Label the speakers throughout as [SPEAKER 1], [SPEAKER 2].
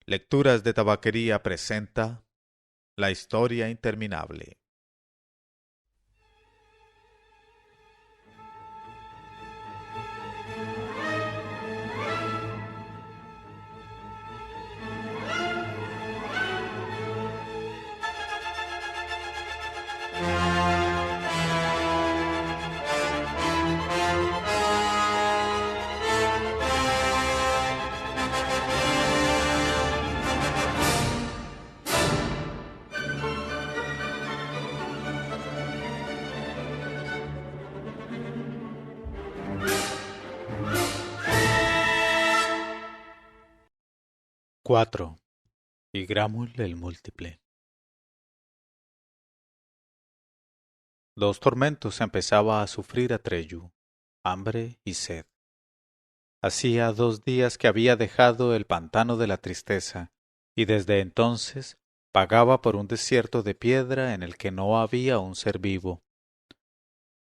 [SPEAKER 1] Lecturas de Tabaquería presenta La historia interminable. Cuatro. Y Gramul el múltiple. Dos tormentos empezaba a sufrir Atreyu, hambre y sed. Hacía 2 días que había dejado el pantano de la tristeza, y desde entonces vagaba por un desierto de piedra en el que no había un ser vivo.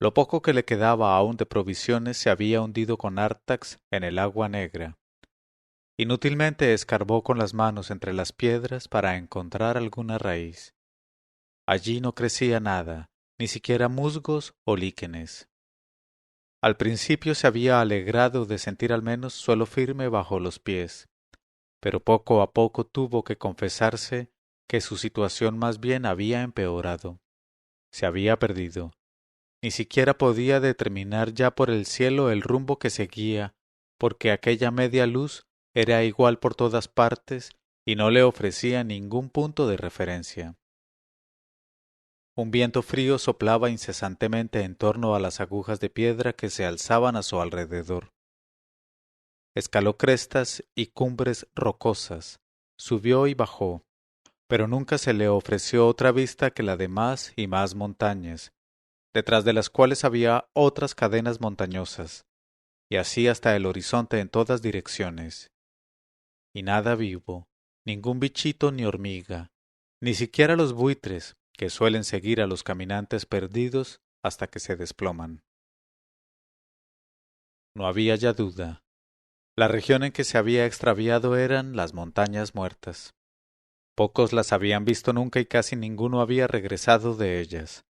[SPEAKER 1] Lo poco que le quedaba aún de provisiones se había hundido con Artax en el agua negra. Inútilmente escarbó con las manos entre las piedras para encontrar alguna raíz. Allí no crecía nada, ni siquiera musgos o líquenes. Al principio se había alegrado de sentir al menos suelo firme bajo los pies, pero poco a poco tuvo que confesarse que su situación más bien había empeorado. Se había perdido. Ni siquiera podía determinar ya por el cielo el rumbo que seguía, porque aquella media luz era igual por todas partes y no le ofrecía ningún punto de referencia. Un viento frío soplaba incesantemente en torno a las agujas de piedra que se alzaban a su alrededor. Escaló crestas y cumbres rocosas, subió y bajó, pero nunca se le ofreció otra vista que la de más y más montañas, detrás de las cuales había otras cadenas montañosas, y así hasta el horizonte en todas direcciones. Y nada vivo, ningún bichito ni hormiga, ni siquiera los buitres, que suelen seguir a los caminantes perdidos hasta que se desploman. No había ya duda. La región en que se había extraviado eran las montañas muertas. Pocos las habían visto nunca y casi ninguno había regresado de ellas.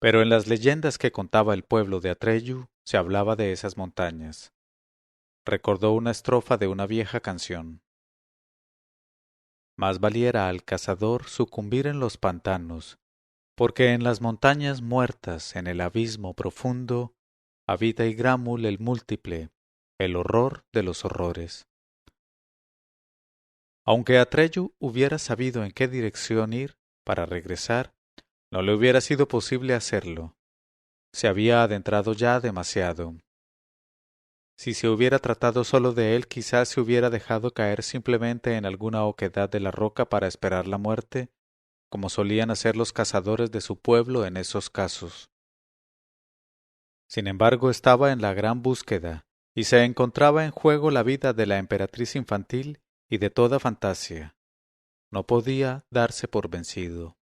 [SPEAKER 1] Pero en las leyendas que contaba el pueblo de Atreyu se hablaba de esas montañas. Recordó una estrofa de una vieja canción. Más valiera al cazador sucumbir en los pantanos, porque en las montañas muertas, en el abismo profundo, habita Igramul el múltiple, el horror de los horrores. Aunque Atreyu hubiera sabido en qué dirección ir para regresar, no le hubiera sido posible hacerlo. Se había adentrado ya demasiado. Si se hubiera tratado solo de él, quizás se hubiera dejado caer simplemente en alguna oquedad de la roca para esperar la muerte, como solían hacer los cazadores de su pueblo en esos casos. Sin embargo, estaba en la gran búsqueda, y se encontraba en juego la vida de la emperatriz infantil y de toda fantasía. No podía darse por vencido.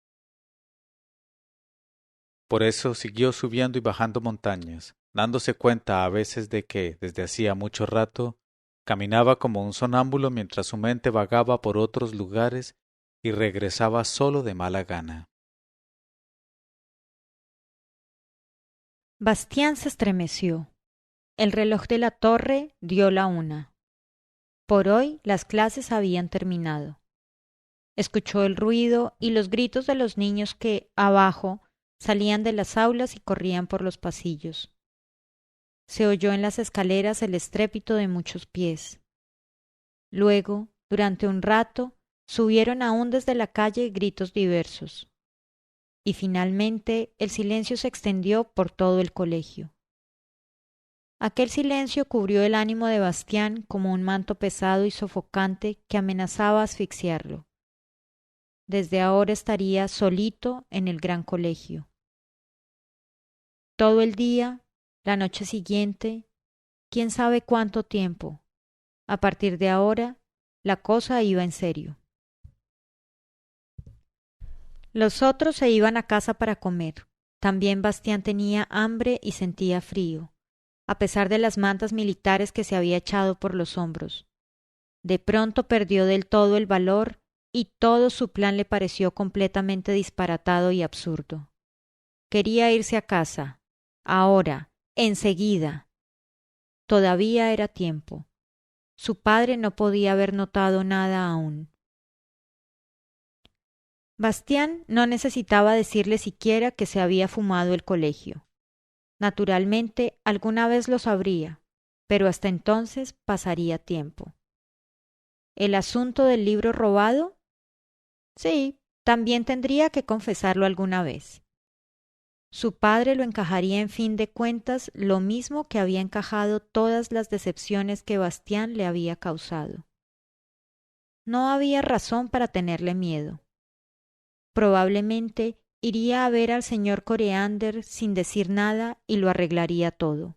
[SPEAKER 1] Por eso siguió subiendo y bajando montañas, dándose cuenta a veces de que, desde hacía mucho rato, caminaba como un sonámbulo mientras su mente vagaba por otros lugares y regresaba solo de mala gana.
[SPEAKER 2] Bastián se estremeció. El reloj de la torre dio la 1. Por hoy las clases habían terminado. Escuchó el ruido y los gritos de los niños que, abajo, salían de las aulas y corrían por los pasillos. Se oyó en las escaleras el estrépito de muchos pies. Luego, durante un rato, subieron aún desde la calle gritos diversos. Y finalmente el silencio se extendió por todo el colegio. Aquel silencio cubrió el ánimo de Bastián como un manto pesado y sofocante que amenazaba asfixiarlo. Desde ahora estaría solito en el gran colegio. Todo el día, la noche siguiente, quién sabe cuánto tiempo. A partir de ahora, la cosa iba en serio. Los otros se iban a casa para comer. También Bastián tenía hambre y sentía frío, a pesar de las mantas militares que se había echado por los hombros. De pronto perdió del todo el valor y todo su plan le pareció completamente disparatado y absurdo. Quería irse a casa, ahora, enseguida. Todavía era tiempo. Su padre no podía haber notado nada aún. Bastián no necesitaba decirle siquiera que se había fumado el colegio. Naturalmente, alguna vez lo sabría, pero hasta entonces pasaría tiempo. ¿El asunto del libro robado? Sí, también tendría que confesarlo alguna vez. Su padre lo encajaría en fin de cuentas lo mismo que había encajado todas las decepciones que Bastián le había causado. No había razón para tenerle miedo. Probablemente iría a ver al señor Coreander sin decir nada y lo arreglaría todo.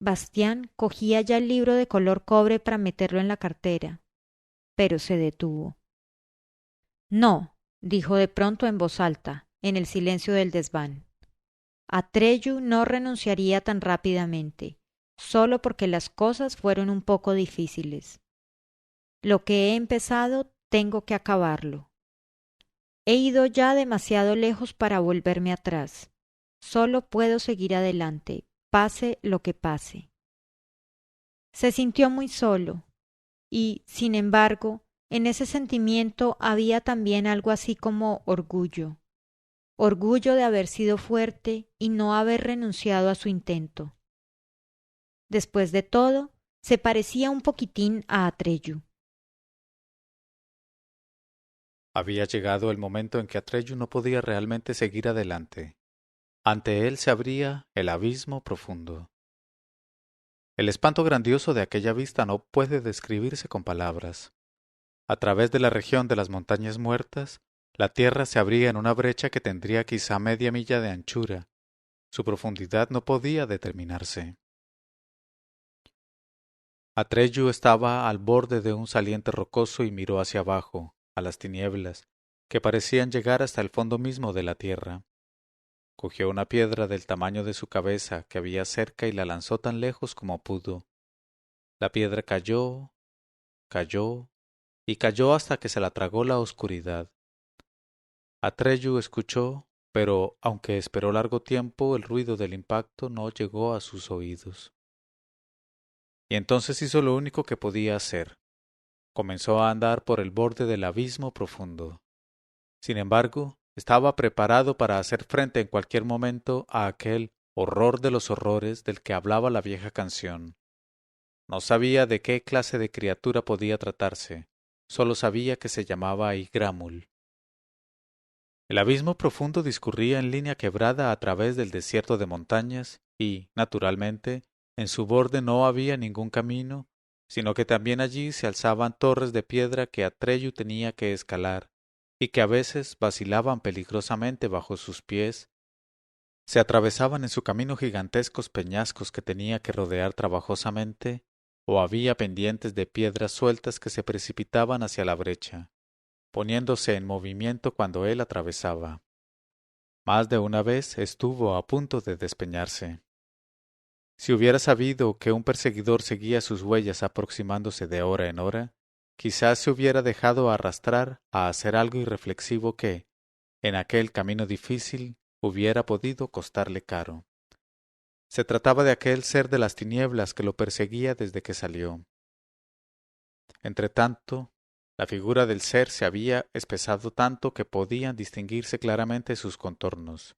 [SPEAKER 2] Bastián cogía ya el libro de color cobre para meterlo en la cartera, pero se detuvo. No, dijo de pronto en voz alta, en el silencio del desván. Atreyu no renunciaría tan rápidamente, solo porque las cosas fueron un poco difíciles. Lo que he empezado tengo que acabarlo. He ido ya demasiado lejos para volverme atrás. Solo puedo seguir adelante, pase lo que pase. Se sintió muy solo, y, sin embargo, en ese sentimiento había también algo así como orgullo. Orgullo de haber sido fuerte y no haber renunciado a su intento. Después de todo, se parecía un poquitín a Atreyu.
[SPEAKER 1] Había llegado el momento en que Atreyu no podía realmente seguir adelante. Ante él se abría el abismo profundo. El espanto grandioso de aquella vista no puede describirse con palabras. A través de la región de las montañas muertas, la tierra se abría en una brecha que tendría quizá media milla de anchura. Su profundidad no podía determinarse. Atreyu estaba al borde de un saliente rocoso y miró hacia abajo, a las tinieblas, que parecían llegar hasta el fondo mismo de la tierra. Cogió una piedra del tamaño de su cabeza que había cerca y la lanzó tan lejos como pudo. La piedra cayó, cayó y cayó hasta que se la tragó la oscuridad. Atreyu escuchó, pero aunque esperó largo tiempo, el ruido del impacto no llegó a sus oídos. Y entonces hizo lo único que podía hacer. Comenzó a andar por el borde del abismo profundo. Sin embargo, estaba preparado para hacer frente en cualquier momento a aquel horror de los horrores del que hablaba la vieja canción. No sabía de qué clase de criatura podía tratarse, solo sabía que se llamaba Igramul. El abismo profundo discurría en línea quebrada a través del desierto de montañas y, naturalmente, en su borde no había ningún camino, sino que también allí se alzaban torres de piedra que Atreyu tenía que escalar y que a veces vacilaban peligrosamente bajo sus pies. Se atravesaban en su camino gigantescos peñascos que tenía que rodear trabajosamente, o había pendientes de piedras sueltas que se precipitaban hacia la brecha, poniéndose en movimiento cuando él atravesaba. Más de una vez estuvo a punto de despeñarse. Si hubiera sabido que un perseguidor seguía sus huellas aproximándose de hora en hora, quizás se hubiera dejado arrastrar a hacer algo irreflexivo que, en aquel camino difícil, hubiera podido costarle caro. Se trataba de aquel ser de las tinieblas que lo perseguía desde que salió. Entretanto, la figura del ser se había espesado tanto que podían distinguirse claramente sus contornos.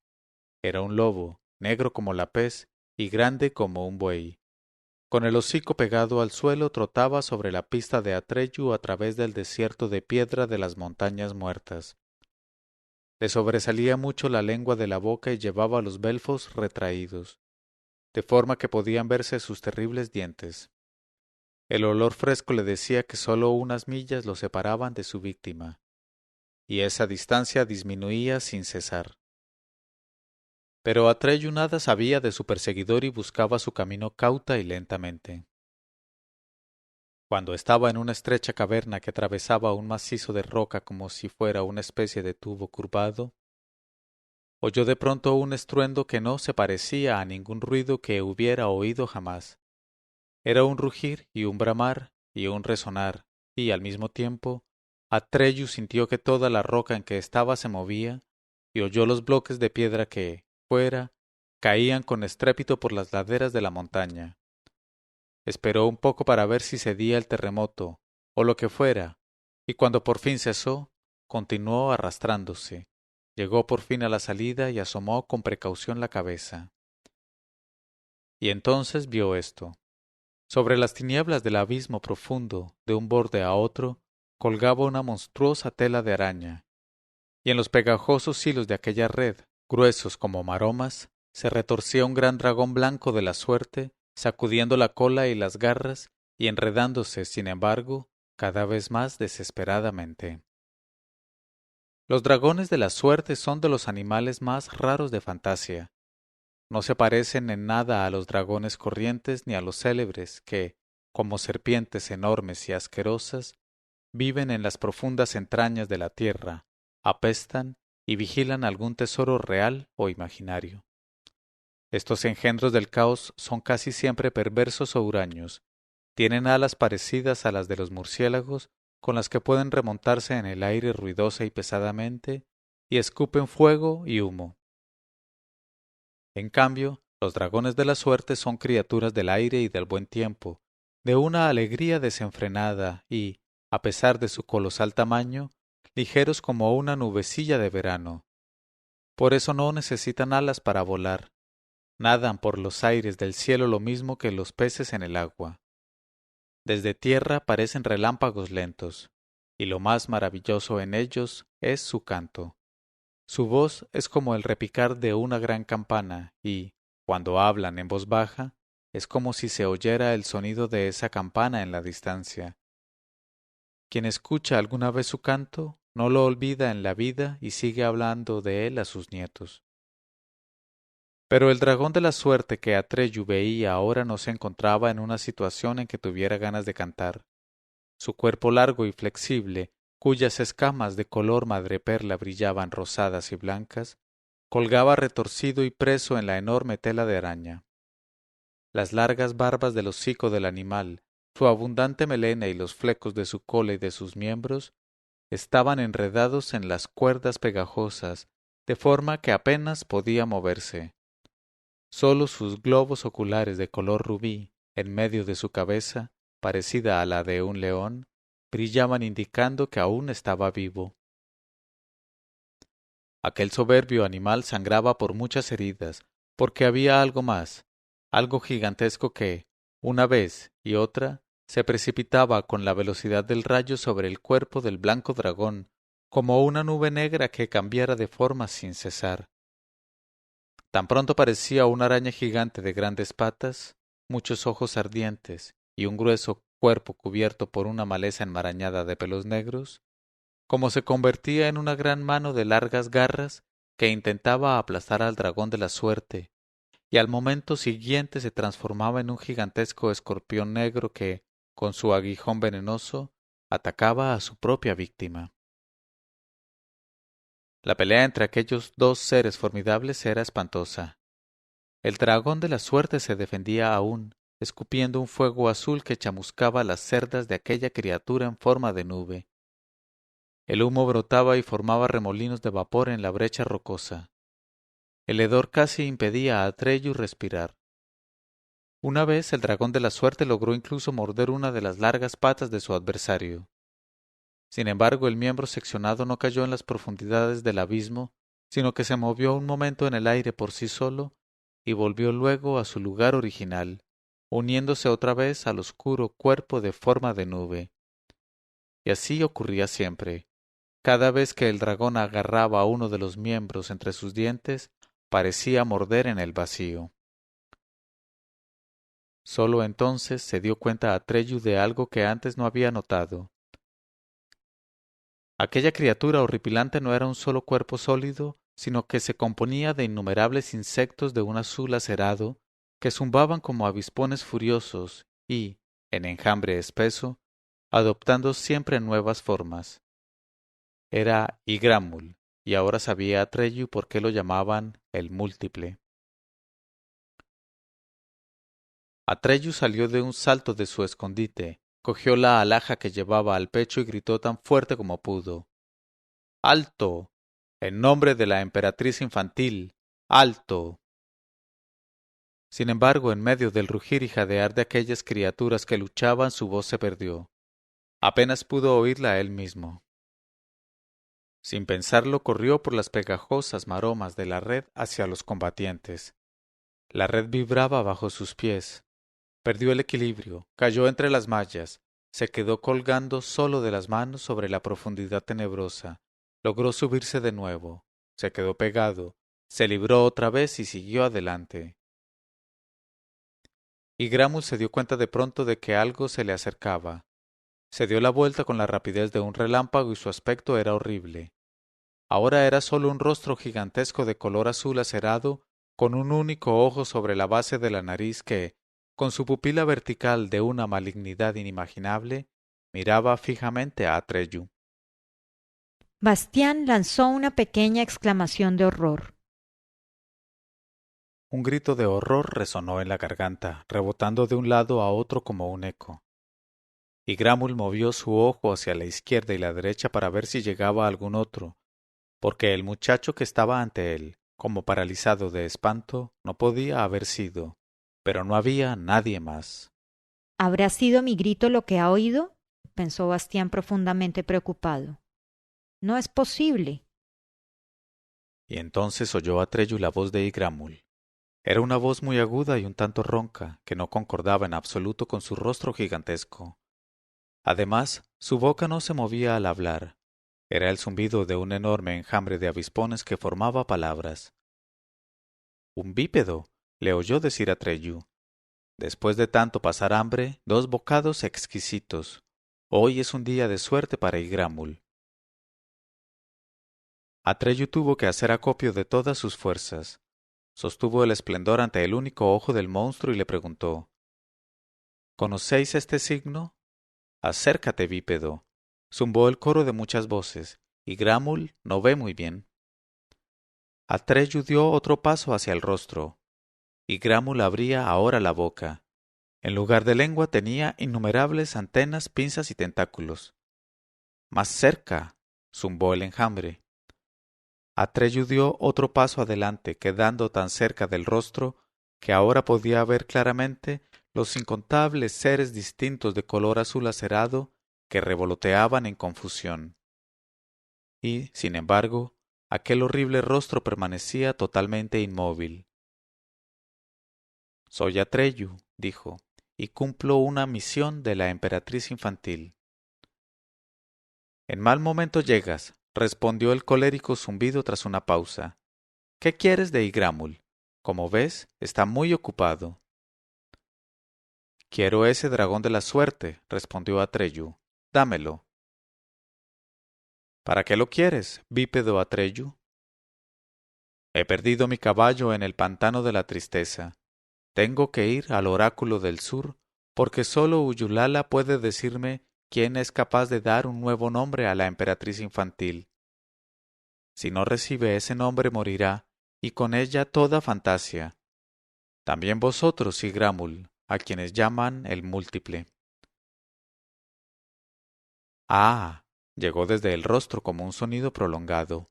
[SPEAKER 1] Era un lobo, negro como la pez y grande como un buey. Con el hocico pegado al suelo trotaba sobre la pista de Atreyu a través del desierto de piedra de las montañas muertas. Le sobresalía mucho la lengua de la boca y llevaba los belfos retraídos, de forma que podían verse sus terribles dientes. El olor fresco le decía que sólo unas millas lo separaban de su víctima, y esa distancia disminuía sin cesar. Pero Atreyu nada sabía de su perseguidor y buscaba su camino cauta y lentamente. Cuando estaba en una estrecha caverna que atravesaba un macizo de roca como si fuera una especie de tubo curvado, oyó de pronto un estruendo que no se parecía a ningún ruido que hubiera oído jamás. Era un rugir y un bramar, y un resonar, y al mismo tiempo Atreyu sintió que toda la roca en que estaba se movía, y oyó los bloques de piedra que, fuera, caían con estrépito por las laderas de la montaña. Esperó un poco para ver si cedía el terremoto, o lo que fuera, y cuando por fin cesó, continuó arrastrándose. Llegó por fin a la salida y asomó con precaución la cabeza. Y entonces vio esto. Sobre las tinieblas del abismo profundo, de un borde a otro, colgaba una monstruosa tela de araña, y en los pegajosos hilos de aquella red, gruesos como maromas, se retorcía un gran dragón blanco de la suerte, sacudiendo la cola y las garras y enredándose, sin embargo, cada vez más desesperadamente. Los dragones de la suerte son de los animales más raros de fantasía. No se parecen en nada a los dragones corrientes ni a los célebres que, como serpientes enormes y asquerosas, viven en las profundas entrañas de la tierra, apestan y vigilan algún tesoro real o imaginario. Estos engendros del caos son casi siempre perversos o huraños, tienen alas parecidas a las de los murciélagos, con las que pueden remontarse en el aire ruidosa y pesadamente, y escupen fuego y humo. En cambio, los dragones de la suerte son criaturas del aire y del buen tiempo, de una alegría desenfrenada y, a pesar de su colosal tamaño, ligeros como una nubecilla de verano. Por eso no necesitan alas para volar. Nadan por los aires del cielo lo mismo que los peces en el agua. Desde tierra parecen relámpagos lentos, y lo más maravilloso en ellos es su canto. Su voz es como el repicar de una gran campana y, cuando hablan en voz baja, es como si se oyera el sonido de esa campana en la distancia. Quien escucha alguna vez su canto, no lo olvida en la vida y sigue hablando de él a sus nietos. Pero el dragón de la suerte que Atreyu veía ahora no se encontraba en una situación en que tuviera ganas de cantar. Su cuerpo largo y flexible, cuyas escamas de color madreperla brillaban rosadas y blancas, colgaba retorcido y preso en la enorme tela de araña. Las largas barbas del hocico del animal, su abundante melena y los flecos de su cola y de sus miembros estaban enredados en las cuerdas pegajosas, de forma que apenas podía moverse. Sólo sus globos oculares de color rubí, en medio de su cabeza, parecida a la de un león, brillaban indicando que aún estaba vivo. Aquel soberbio animal sangraba por muchas heridas, porque había algo más, algo gigantesco que, una vez y otra, se precipitaba con la velocidad del rayo sobre el cuerpo del blanco dragón, como una nube negra que cambiara de forma sin cesar. Tan pronto parecía una araña gigante de grandes patas, muchos ojos ardientes y un grueso cuerpo cubierto por una maleza enmarañada de pelos negros, como se convertía en una gran mano de largas garras que intentaba aplastar al dragón de la suerte, y al momento siguiente se transformaba en un gigantesco escorpión negro que, con su aguijón venenoso, atacaba a su propia víctima. La pelea entre aquellos dos seres formidables era espantosa. El dragón de la suerte se defendía aún, escupiendo un fuego azul que chamuscaba las cerdas de aquella criatura en forma de nube. El humo brotaba y formaba remolinos de vapor en la brecha rocosa. El hedor casi impedía a Atreyu respirar. Una vez el dragón de la suerte logró incluso morder una de las largas patas de su adversario. Sin embargo, el miembro seccionado no cayó en las profundidades del abismo, sino que se movió un momento en el aire por sí solo y volvió luego a su lugar original, uniéndose otra vez al oscuro cuerpo de forma de nube. Y así ocurría siempre. Cada vez que el dragón agarraba a uno de los miembros entre sus dientes, parecía morder en el vacío. Solo entonces se dio cuenta Atreyu de algo que antes no había notado. Aquella criatura horripilante no era un solo cuerpo sólido, sino que se componía de innumerables insectos de un azul acerado, que zumbaban como avispones furiosos y, en enjambre espeso, adoptando siempre nuevas formas. Era Igramul, y ahora sabía Atreyu por qué lo llamaban el Múltiple. Atreyu salió de un salto de su escondite, cogió la alhaja que llevaba al pecho y gritó tan fuerte como pudo. ¡Alto! En nombre de la emperatriz infantil. ¡Alto! Sin embargo, en medio del rugir y jadear de aquellas criaturas que luchaban, su voz se perdió. Apenas pudo oírla él mismo. Sin pensarlo, corrió por las pegajosas maromas de la red hacia los combatientes. La red vibraba bajo sus pies. Perdió el equilibrio, cayó entre las mallas, se quedó colgando solo de las manos sobre la profundidad tenebrosa. Logró subirse de nuevo, se quedó pegado, se libró otra vez y siguió adelante. Y Gramus se dio cuenta de pronto de que algo se le acercaba. Se dio la vuelta con la rapidez de un relámpago y su aspecto era horrible. Ahora era solo un rostro gigantesco de color azul acerado, con un único ojo sobre la base de la nariz que, con su pupila vertical de una malignidad inimaginable, miraba fijamente a Atreyu.
[SPEAKER 2] Bastián lanzó una pequeña exclamación de horror.
[SPEAKER 1] Un grito de horror resonó en la garganta, rebotando de un lado a otro como un eco. Y Gramul movió su ojo hacia la izquierda y la derecha para ver si llegaba algún otro, porque el muchacho que estaba ante él, como paralizado de espanto, no podía haber sido, pero no había nadie más.
[SPEAKER 2] ¿Habrá sido mi grito lo que ha oído? Pensó Bastián profundamente preocupado. No es posible.
[SPEAKER 1] Y entonces oyó Atreyu la voz de Igramul. Era una voz muy aguda y un tanto ronca, que no concordaba en absoluto con su rostro gigantesco. Además, su boca no se movía al hablar. Era el zumbido de un enorme enjambre de avispones que formaba palabras. Un bípedo, le oyó decir Atreyu. Después de tanto pasar hambre, 2 bocados exquisitos. Hoy es un día de suerte para Igramul. Atreyu tuvo que hacer acopio de todas sus fuerzas. Sostuvo el esplendor ante el único ojo del monstruo y le preguntó: ¿Conocéis este signo? Acércate, bípedo. Zumbó el coro de muchas voces, y Gramul no ve muy bien. Atreyu dio otro paso hacia el rostro, y Gramul abría ahora la boca. En lugar de lengua tenía innumerables antenas, pinzas y tentáculos. Más cerca, zumbó el enjambre. Atreyu dio otro paso adelante, quedando tan cerca del rostro que ahora podía ver claramente los incontables seres distintos de color azul acerado que revoloteaban en confusión. Y, sin embargo, aquel horrible rostro permanecía totalmente inmóvil. Soy Atreyu, dijo, y cumplo una misión de la emperatriz infantil. En mal momento llegas, respondió el colérico zumbido tras una pausa. ¿Qué quieres de Igramul? Como ves, está muy ocupado. Quiero ese dragón de la suerte, respondió Atreyu. Dámelo. ¿Para qué lo quieres, bípedo Atreyu? He perdido mi caballo en el pantano de la tristeza. Tengo que ir al oráculo del sur, porque sólo Uyulala puede decirme quién es capaz de dar un nuevo nombre a la emperatriz infantil. Si no recibe ese nombre morirá, y con ella toda fantasia. También vosotros, Igramul, a quienes llaman el múltiple. Ah, llegó desde el rostro como un sonido prolongado.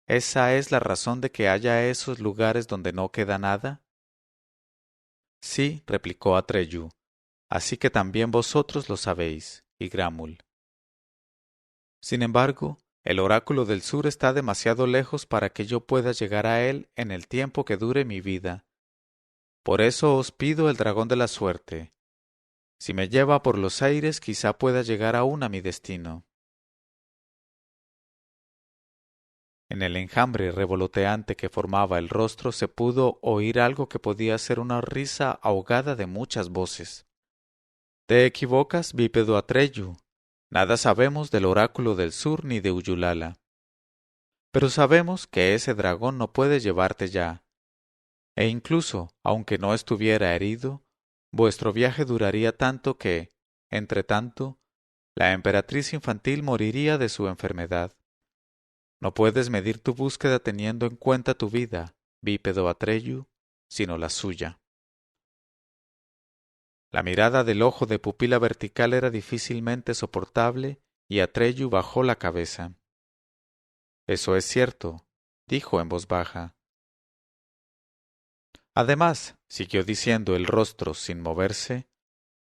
[SPEAKER 1] ¿Esa es la razón de que haya esos lugares donde no queda nada? Sí, replicó Atreyu, así que también vosotros lo sabéis, Igramul. Sin embargo, el oráculo del sur está demasiado lejos para que yo pueda llegar a él en el tiempo que dure mi vida. Por eso os pido el dragón de la suerte. Si me lleva por los aires, quizá pueda llegar aún a mi destino. En el enjambre revoloteante que formaba el rostro se pudo oír algo que podía ser una risa ahogada de muchas voces. Te equivocas, bípedo Atreyu. Nada sabemos del oráculo del sur ni de Uyulala. Pero sabemos que ese dragón no puede llevarte ya. E incluso, aunque no estuviera herido, vuestro viaje duraría tanto que, entre tanto, la emperatriz infantil moriría de su enfermedad. No puedes medir tu búsqueda teniendo en cuenta tu vida, bípedo Atreyu, sino la suya. La mirada del ojo de pupila vertical era difícilmente soportable y Atreyu bajó la cabeza. Eso es cierto, dijo en voz baja. Además, siguió diciendo el rostro sin moverse,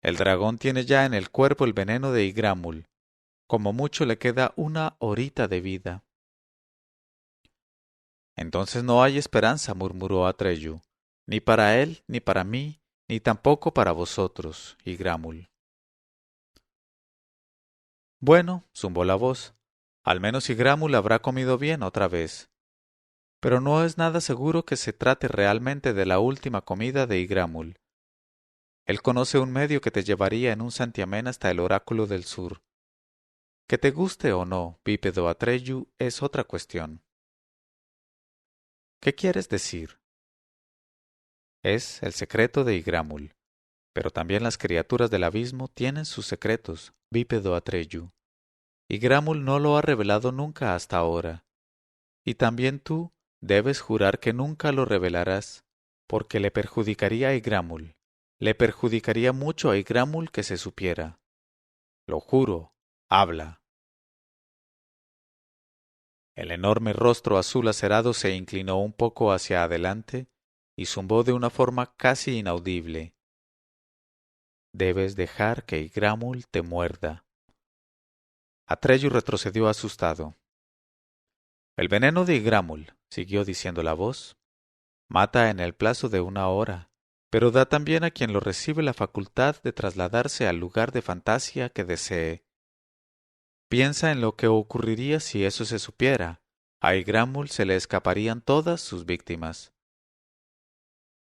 [SPEAKER 1] el dragón tiene ya en el cuerpo el veneno de Igramul. Como mucho le queda una horita de vida. Entonces no hay esperanza, murmuró Atreyu, ni para él, ni para mí, ni tampoco para vosotros, Igramul. Bueno, zumbó la voz, al menos Igramul habrá comido bien otra vez. Pero no es nada seguro que se trate realmente de la última comida de Igramul. Él conoce un medio que te llevaría en un santiamén hasta el oráculo del sur. Que te guste o no, bípedo Atreyu, es otra cuestión. ¿Qué quieres decir? Es el secreto de Igramul. Pero también las criaturas del abismo tienen sus secretos, bípedo Atreyu. Igramul no lo ha revelado nunca hasta ahora. Y también tú debes jurar que nunca lo revelarás, porque le perjudicaría a Igramul. Le perjudicaría mucho a Igramul que se supiera. Lo juro, habla. El enorme rostro azul acerado se inclinó un poco hacia adelante y zumbó de una forma casi inaudible. Debes dejar que Igramul te muerda. Atreyu retrocedió asustado. El veneno de Igramul, siguió diciendo la voz, mata en el plazo de 1 hora, pero da también a quien lo recibe la facultad de trasladarse al lugar de fantasía que desee. Piensa en lo que ocurriría si eso se supiera. A Igramul se le escaparían todas sus víctimas.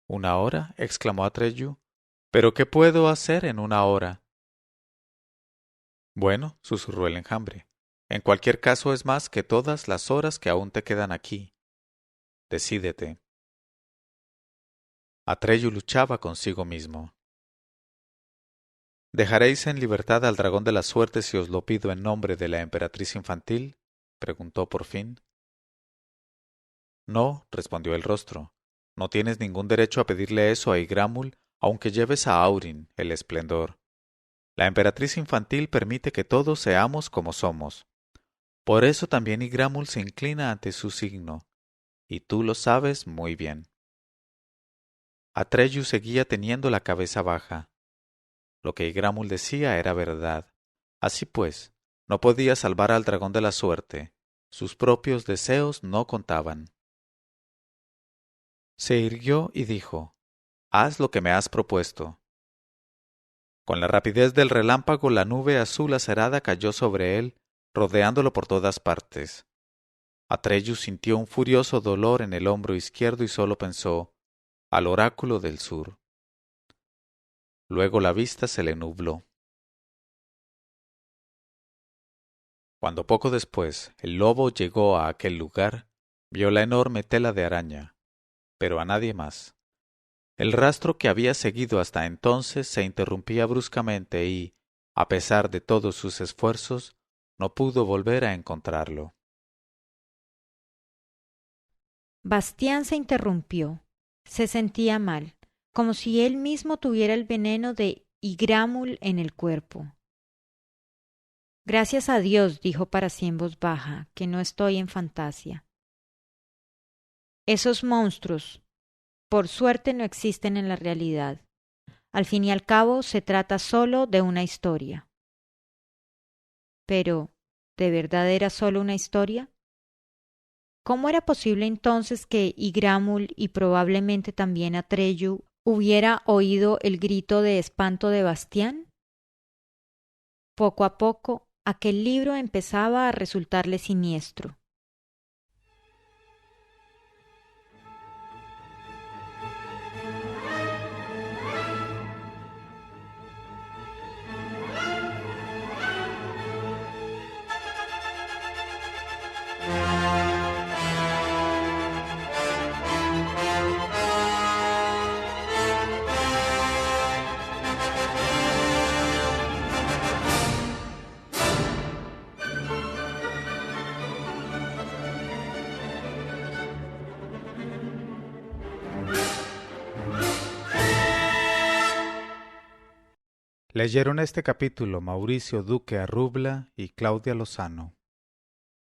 [SPEAKER 1] ¿1 hora? Exclamó Atreyu. ¿Pero qué puedo hacer en 1 hora? Bueno, susurró el enjambre. En cualquier caso es más que todas las horas que aún te quedan aquí. Decídete. Atreyu luchaba consigo mismo. ¿Dejaréis en libertad al dragón de la suerte si os lo pido en nombre de la emperatriz infantil? Preguntó por fin. No, respondió el rostro. No tienes ningún derecho a pedirle eso a Igramul, aunque lleves a Aurin el esplendor. La emperatriz infantil permite que todos seamos como somos. Por eso también Igramul se inclina ante su signo, y tú lo sabes muy bien. Atreyu seguía teniendo la cabeza baja. Lo que Igramul decía era verdad. Así pues, no podía salvar al dragón de la suerte. Sus propios deseos no contaban. Se irguió y dijo, «Haz lo que me has propuesto». Con la rapidez del relámpago la nube azul acerada cayó sobre él, rodeándolo por todas partes. Atreyu sintió un furioso dolor en el hombro izquierdo y solo pensó, «Al oráculo del sur». Luego la vista se le nubló. Cuando poco después el lobo llegó a aquel lugar, vio la enorme tela de araña, pero a nadie más. El rastro que había seguido hasta entonces se interrumpía bruscamente y, a pesar de todos sus esfuerzos, no pudo volver a encontrarlo.
[SPEAKER 2] Bastián se interrumpió. Se sentía mal, como si él mismo tuviera el veneno de Igramul en el cuerpo. Gracias a Dios, dijo para sí en voz baja, que no estoy en fantasía. Esos monstruos, por suerte, no existen en la realidad. Al fin y al cabo, se trata solo de una historia. Pero, ¿de verdad era solo una historia? ¿Cómo era posible entonces que Igramul y probablemente también Atreyu hubiera oído el grito de espanto de Bastián? Poco a poco, aquel libro empezaba a resultarle siniestro.
[SPEAKER 1] Leyeron este capítulo Mauricio Duque Arrubla y Claudia Lozano.